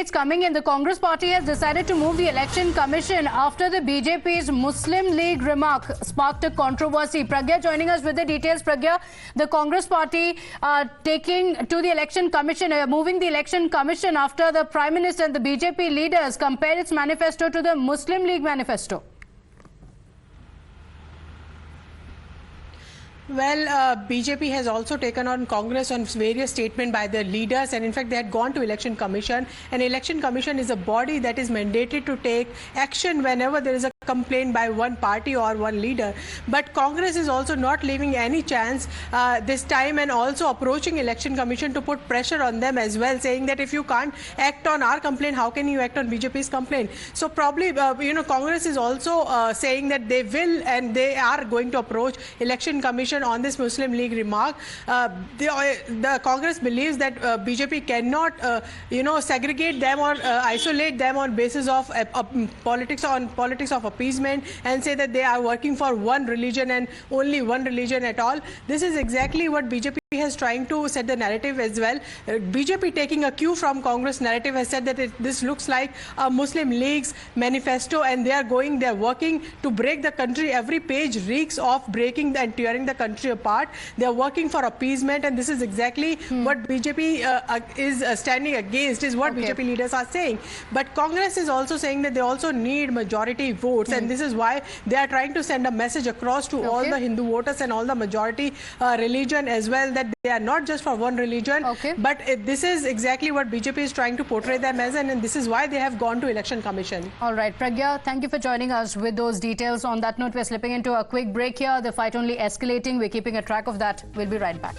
updates coming in. The Congress party has decided to move the election commission after the BJP's Muslim League remark sparked a controversy. Pragya joining us with the details. Pragya, the Congress party taking to the election commission, moving the election commission after the Prime Minister and the BJP leaders compared its manifesto to the Muslim League manifesto. Well, BJP has also taken on Congress on various statements by their leaders, and in fact they had gone to Election Commission. And Election Commission is a body that is mandated to take action whenever there is a complaint by one party or one leader. But Congress is also not leaving any chance this time, and also approaching Election Commission to put pressure on them as well, saying that if you can't act on our complaint, how can you act on BJP's complaint? So probably, Congress is also saying that they will and they are going to approach Election Commission on this Muslim League remark. The Congress believes that BJP cannot, segregate them or isolate them on basis of politics of appeasement and say that they are working for one religion and only one religion at all. This is exactly what BJP is trying to set the narrative as well. BJP, taking a cue from Congress narrative, has said that this looks like a Muslim League's manifesto, and they are working to break the country. Every page reeks of breaking and tearing the country apart. They are working for appeasement, and this is exactly what BJP is standing against, is what BJP leaders are saying. But Congress is also saying that they also need majority votes, and this is why they are trying to send a message across to all the Hindu voters and all the majority religion as well, that they are not just for one religion, but this is exactly what BJP is trying to portray them as, and this is why they have gone to Election Commission. All right, Pragya, thank you for joining us with those details. On that note, we're slipping into a quick break here. The fight only escalating. We're keeping a track of that. We'll be right back.